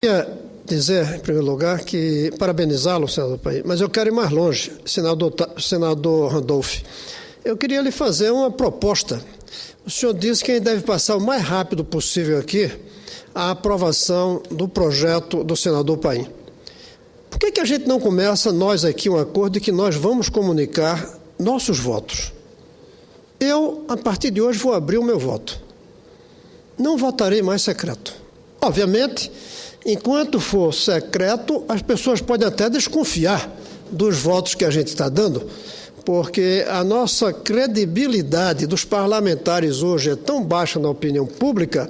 Queria dizer, em primeiro lugar, que parabenizá-lo, senador Paim, mas eu quero ir mais longe, senador Randolph. Eu queria lhe fazer uma proposta. O senhor disse que a gente deve passar o mais rápido possível aqui a aprovação do projeto do senador Paim. Por que a gente não começa, nós aqui, um acordo de que nós vamos comunicar nossos votos? Eu, a partir de hoje, vou abrir o meu voto. Não votarei mais secreto. Obviamente, enquanto for secreto, as pessoas podem até desconfiar dos votos que a gente está dando, porque a nossa credibilidade dos parlamentares hoje é tão baixa na opinião pública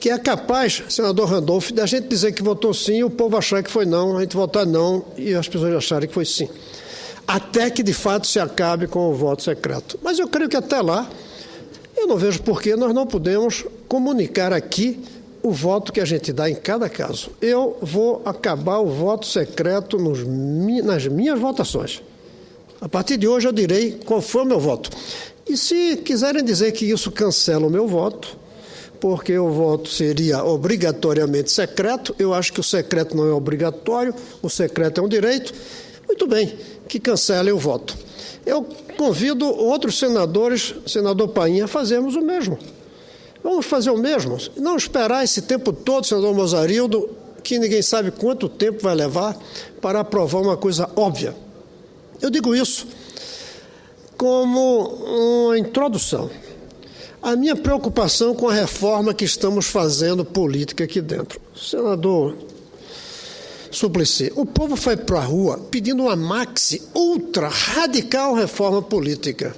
que é capaz, senador Randolph, da gente dizer que votou sim e o povo achar que foi não, a gente votar não e as pessoas acharem que foi sim. Até que, de fato, se acabe com o voto secreto. Mas eu creio que até lá, eu não vejo por que nós não podemos comunicar aqui o voto que a gente dá em cada caso. Eu vou acabar o voto secreto nas minhas votações. A partir de hoje eu direi qual foi o meu voto. E se quiserem dizer que isso cancela o meu voto, porque o voto seria obrigatoriamente secreto, eu acho que o secreto não é obrigatório, o secreto é um direito, muito bem, que cancelem o voto. Eu convido outros senadores, senador Paim, a fazermos o mesmo. Vamos fazer o mesmo, não esperar esse tempo todo, senador Mozarildo, que ninguém sabe quanto tempo vai levar para aprovar uma coisa óbvia. Eu digo isso como uma introdução à minha preocupação com a reforma que estamos fazendo política aqui dentro. Senador Suplicy, o povo foi para a rua pedindo uma maxi, ultra, radical reforma política.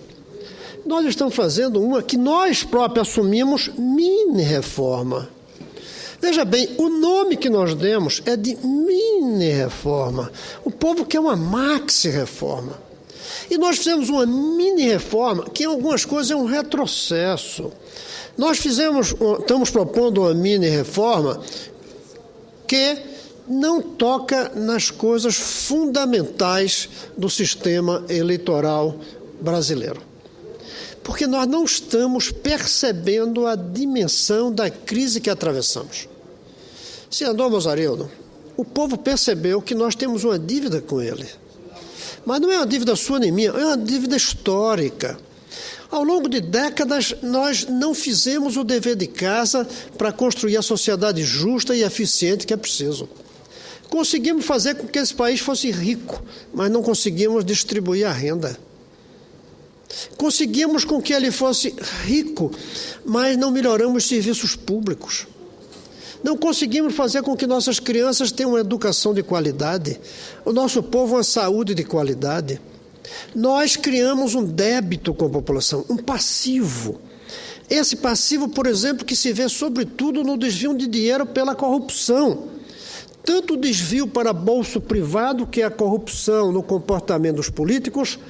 Nós estamos fazendo uma que nós próprios assumimos mini-reforma. Veja bem, o nome que nós demos é de mini-reforma. O povo quer uma maxi-reforma. E nós fizemos uma mini-reforma que em algumas coisas é um retrocesso. Estamos propondo uma mini-reforma que não toca nas coisas fundamentais do sistema eleitoral brasileiro. Porque nós não estamos percebendo a dimensão da crise que atravessamos. Senador Mozarildo, o povo percebeu que nós temos uma dívida com ele. Mas não é uma dívida sua nem minha, é uma dívida histórica. Ao longo de décadas, nós não fizemos o dever de casa para construir a sociedade justa e eficiente que é preciso. Conseguimos fazer com que esse país fosse rico, mas não conseguimos distribuir a renda. Conseguimos com que ele fosse rico, mas não melhoramos os serviços públicos. Não conseguimos fazer com que nossas crianças tenham uma educação de qualidade, o nosso povo uma saúde de qualidade. Nós criamos um débito com a população, um passivo. Esse passivo, por exemplo, que se vê sobretudo no desvio de dinheiro pela corrupção. Tanto o desvio para bolso privado, que é a corrupção no comportamento dos políticos,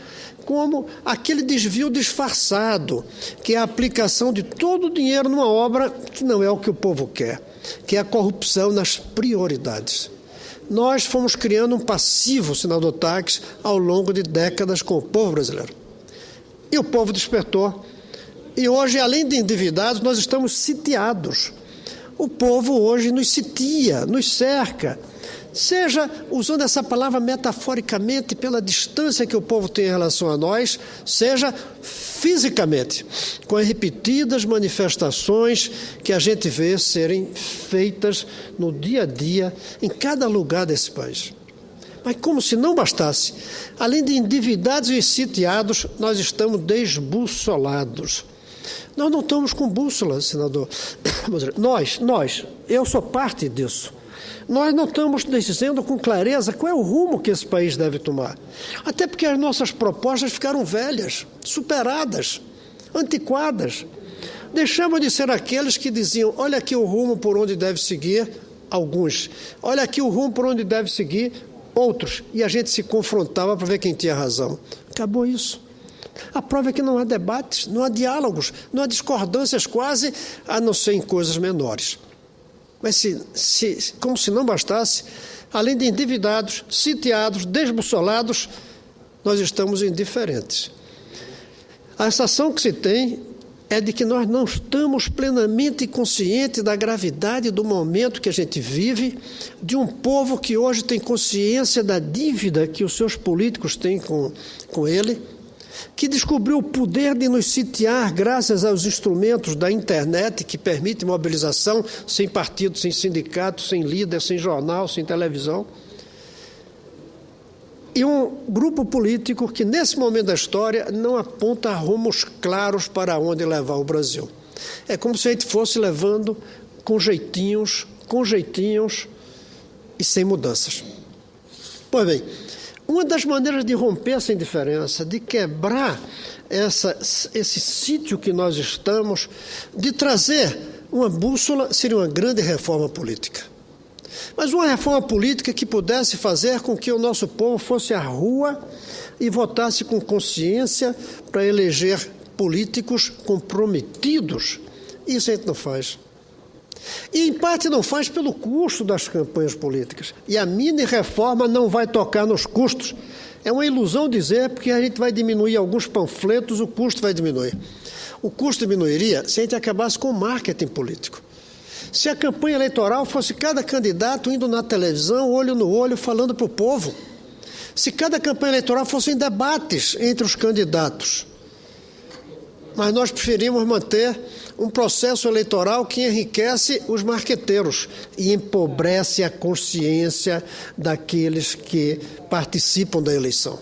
como aquele desvio disfarçado, que é a aplicação de todo o dinheiro numa obra que não é o que o povo quer, que é a corrupção nas prioridades. Nós fomos criando um passivo, senador Taques, ao longo de décadas com o povo brasileiro. E o povo despertou. E hoje, além de endividados, nós estamos sitiados. O povo hoje nos sitia, nos cerca. Seja usando essa palavra metaforicamente pela distância que o povo tem em relação a nós, seja fisicamente, com as repetidas manifestações que a gente vê serem feitas no dia a dia, em cada lugar desse país. Mas como se não bastasse, além de endividados e sitiados, nós estamos desbussolados. Nós não estamos com bússola, senador. Eu sou parte disso. Nós não estamos dizendo com clareza qual é o rumo que esse país deve tomar. Até porque as nossas propostas ficaram velhas, superadas, antiquadas. Deixamos de ser aqueles que diziam, olha aqui o rumo por onde deve seguir, alguns. Olha aqui o rumo por onde deve seguir, outros. E a gente se confrontava para ver quem tinha razão. Acabou isso. A prova é que não há debates, não há diálogos, não há discordâncias quase, a não ser em coisas menores. Mas como se não bastasse, além de endividados, sitiados, desbussolados, nós estamos indiferentes. A sensação que se tem é de que nós não estamos plenamente conscientes da gravidade do momento que a gente vive, de um povo que hoje tem consciência da dívida que os seus políticos têm com ele, que descobriu o poder de nos sitiar graças aos instrumentos da internet que permite mobilização sem partido, sem sindicato, sem líder, sem jornal, sem televisão. E um grupo político que, nesse momento da história, não aponta rumos claros para onde levar o Brasil. É como se a gente fosse levando com jeitinhos e sem mudanças. Pois bem, uma das maneiras de romper essa indiferença, de quebrar esse sítio que nós estamos, de trazer uma bússola, seria uma grande reforma política. Mas uma reforma política que pudesse fazer com que o nosso povo fosse à rua e votasse com consciência para eleger políticos comprometidos. Isso a gente não faz. E, em parte, não faz pelo custo das campanhas políticas. E a mini-reforma não vai tocar nos custos. É uma ilusão dizer porque a gente vai diminuir alguns panfletos, o custo vai diminuir. O custo diminuiria se a gente acabasse com o marketing político. Se a campanha eleitoral fosse cada candidato indo na televisão, olho no olho, falando para o povo. Se cada campanha eleitoral fossem debates entre os candidatos. Mas nós preferimos manter um processo eleitoral que enriquece os marqueteiros e empobrece a consciência daqueles que participam da eleição.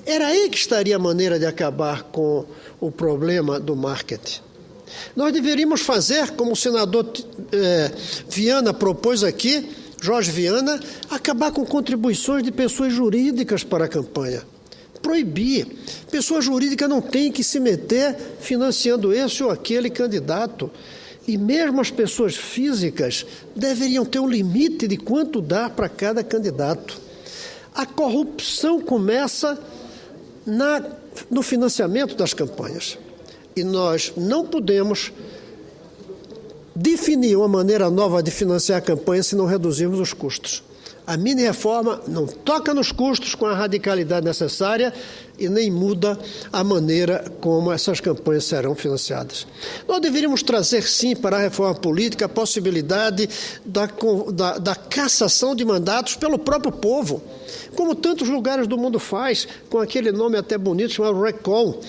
Era aí que estaria a maneira de acabar com o problema do marketing. Nós deveríamos fazer, como o senador Viana propôs aqui, Jorge Viana, acabar com contribuições de pessoas jurídicas para a campanha. Proibir. Pessoa jurídica não tem que se meter financiando esse ou aquele candidato. E mesmo as pessoas físicas deveriam ter um limite de quanto dá para cada candidato. A corrupção começa no financiamento das campanhas. E nós não podemos definir uma maneira nova de financiar a campanha se não reduzirmos os custos. A mini-reforma não toca nos custos com a radicalidade necessária e nem muda a maneira como essas campanhas serão financiadas. Nós deveríamos trazer, sim, para a reforma política a possibilidade da cassação de mandatos pelo próprio povo, como tantos lugares do mundo faz, com aquele nome até bonito chamado recall,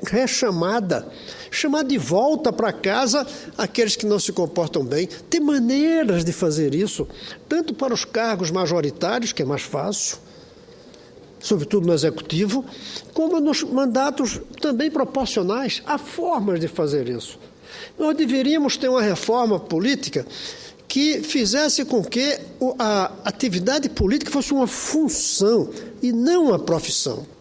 rechamada. Chamar de volta para casa aqueles que não se comportam bem. Tem maneiras de fazer isso, tanto para os cargos majoritários, que é mais fácil, sobretudo no executivo, como nos mandatos também proporcionais. Há formas de fazer isso. Nós deveríamos ter uma reforma política que fizesse com que a atividade política fosse uma função e não uma profissão.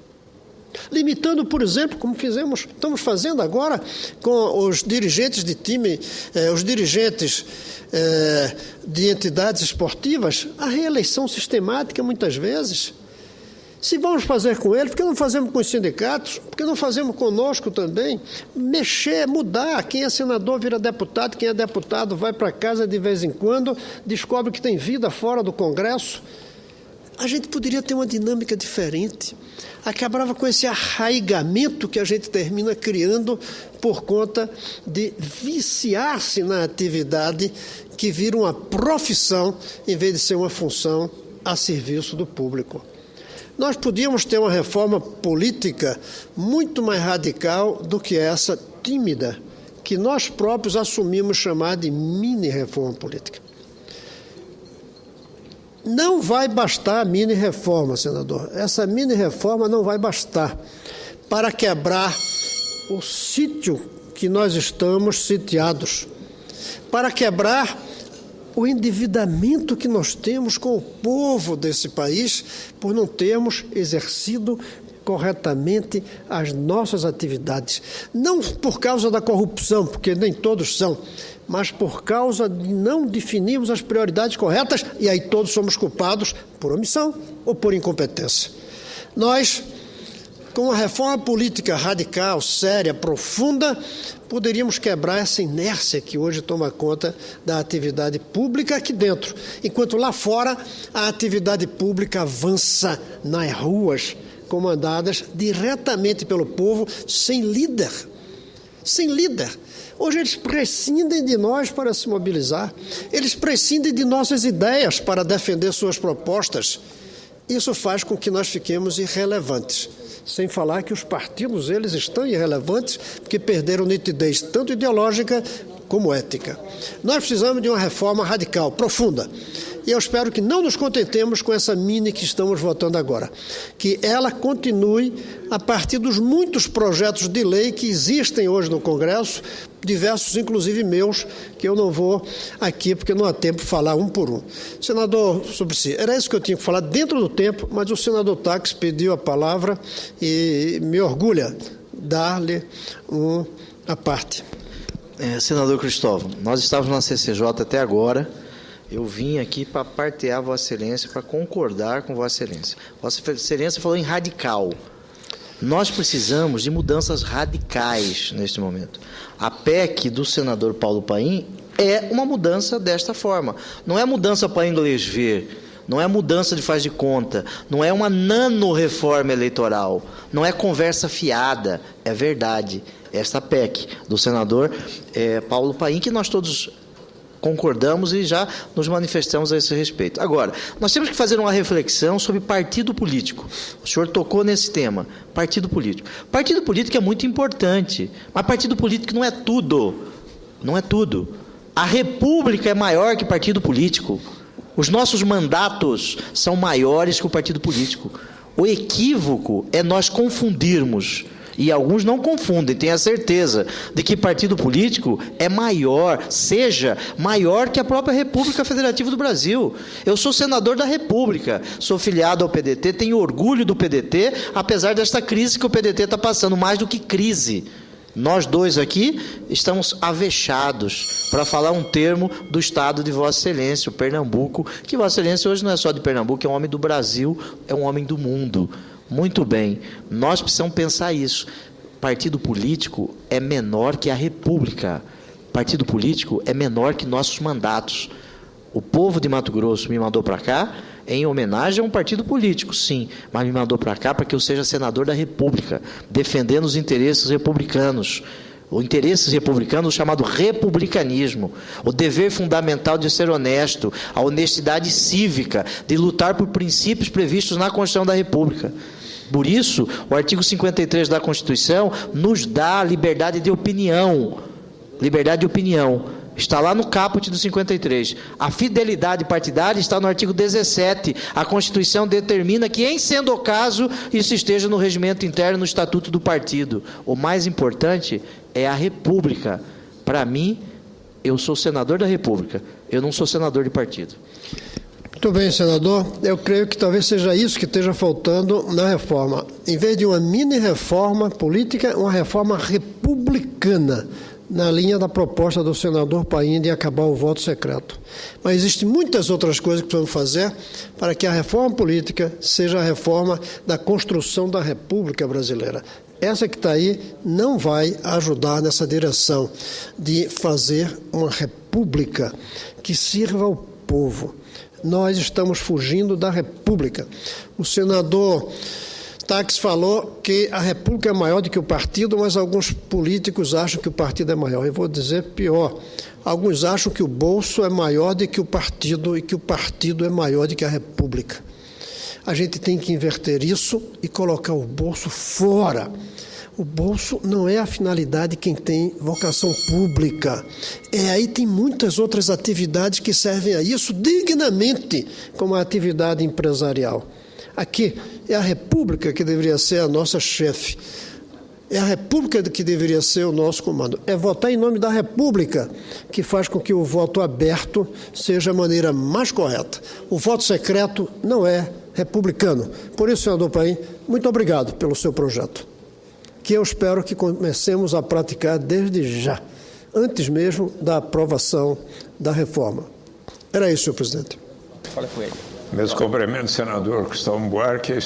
Limitando, por exemplo, como estamos fazendo agora com os dirigentes de time, os dirigentes de entidades esportivas, a reeleição sistemática muitas vezes. Se vamos fazer com eles, por que não fazemos com os sindicatos? Por que não fazemos conosco também? Mexer, mudar. Quem é senador vira deputado, quem é deputado vai para casa de vez em quando, descobre que tem vida fora do Congresso. A gente poderia ter uma dinâmica diferente. Acabava com esse arraigamento que a gente termina criando por conta de viciar-se na atividade que vira uma profissão em vez de ser uma função a serviço do público. Nós podíamos ter uma reforma política muito mais radical do que essa tímida, que nós próprios assumimos chamar de mini-reforma política. Não vai bastar a mini-reforma, senador. Essa mini-reforma não vai bastar para quebrar o sítio que nós estamos sitiados, para quebrar o endividamento que nós temos com o povo desse país por não termos exercido corretamente as nossas atividades. Não por causa da corrupção, porque nem todos são, mas por causa de não definirmos as prioridades corretas, e aí todos somos culpados por omissão ou por incompetência. Nós, com uma reforma política radical, séria, profunda, poderíamos quebrar essa inércia que hoje toma conta da atividade pública aqui dentro, enquanto lá fora a atividade pública avança nas ruas, comandadas diretamente pelo povo, sem líder. sem líder. Hoje eles prescindem de nós para se mobilizar, eles prescindem de nossas ideias para defender suas propostas. Isso faz com que nós fiquemos irrelevantes. Sem falar que os partidos, eles estão irrelevantes porque perderam nitidez tanto ideológica como ética. Nós precisamos de uma reforma radical, profunda. E eu espero que não nos contentemos com essa mini que estamos votando agora. Que ela continue a partir dos muitos projetos de lei que existem hoje no Congresso, diversos, inclusive meus, que eu não vou aqui, porque não há tempo de falar um por um. Senador Suplicy, era isso que eu tinha que falar dentro do tempo, mas o senador Tacks pediu a palavra e me orgulha dar-lhe a parte. Senador Cristóvão, nós estávamos na CCJ até agora. Eu vim aqui para partear Vossa Excelência, para concordar com Vossa Excelência. Vossa Excelência falou em radical. Nós precisamos de mudanças radicais neste momento. A PEC do senador Paulo Paim é uma mudança desta forma. Não é mudança para inglês ver, não é mudança de faz de conta, não é uma nano-reforma eleitoral, não é conversa fiada, é verdade. Esta PEC do senador Paulo Paim, que nós todos concordamos e já nos manifestamos a esse respeito. Agora, nós temos que fazer uma reflexão sobre partido político. O senhor tocou nesse tema, partido político. Partido político é muito importante, mas partido político não é tudo. Não é tudo. A república é maior que partido político. Os nossos mandatos são maiores que o partido político. O equívoco é nós confundirmos. E alguns não confundem, têm a certeza de que partido político é maior, seja maior que a própria República Federativa do Brasil. Eu sou senador da República, sou filiado ao PDT, tenho orgulho do PDT, apesar desta crise que o PDT está passando, mais do que crise. Nós dois aqui estamos avexados, para falar um termo do estado de Vossa Excelência, o Pernambuco, que Vossa Excelência hoje não é só de Pernambuco, é um homem do Brasil, é um homem do mundo. Muito bem, nós precisamos pensar isso. Partido político é menor que a República. Partido político é menor que nossos mandatos. O povo de Mato Grosso me mandou para cá em homenagem a um partido político, sim, mas me mandou para cá para que eu seja senador da República, defendendo os interesses republicanos. O interesse republicano chamado republicanismo, o dever fundamental de ser honesto, a honestidade cívica, de lutar por princípios previstos na Constituição da República. Por isso, o artigo 53 da Constituição nos dá a liberdade de opinião. Liberdade de opinião. Está lá no caput do 53. A fidelidade partidária está no artigo 17. A Constituição determina que, em sendo o caso, isso esteja no regimento interno, no estatuto do partido. O mais importante é a República. Para mim, eu sou senador da República. Eu não sou senador de partido. Muito bem, senador. Eu creio que talvez seja isso que esteja faltando na reforma. Em vez de uma mini-reforma política, uma reforma republicana, na linha da proposta do senador Paim de acabar o voto secreto. Mas existem muitas outras coisas que precisamos fazer para que a reforma política seja a reforma da construção da República Brasileira. Essa que está aí não vai ajudar nessa direção de fazer uma república que sirva ao povo. Nós estamos fugindo da República. O senador Tacks falou que a República é maior do que o partido, mas alguns políticos acham que o partido é maior. Eu vou dizer pior. Alguns acham que o bolso é maior do que o partido e que o partido é maior do que a República. A gente tem que inverter isso e colocar o bolso fora. O bolso não é a finalidade de quem tem vocação pública. Aí tem muitas outras atividades que servem a isso dignamente, como a atividade empresarial. Aqui é a República que deveria ser a nossa chefe. É a República que deveria ser o nosso comando. É votar em nome da República que faz com que o voto aberto seja a maneira mais correta. O voto secreto não é republicano. Por isso, senador Paim, muito obrigado pelo seu projeto, que eu espero que comecemos a praticar desde já, antes mesmo da aprovação da reforma. Era isso, senhor presidente. Fala com ele. Meus cumprimentos, senador Cristóvão Buarque.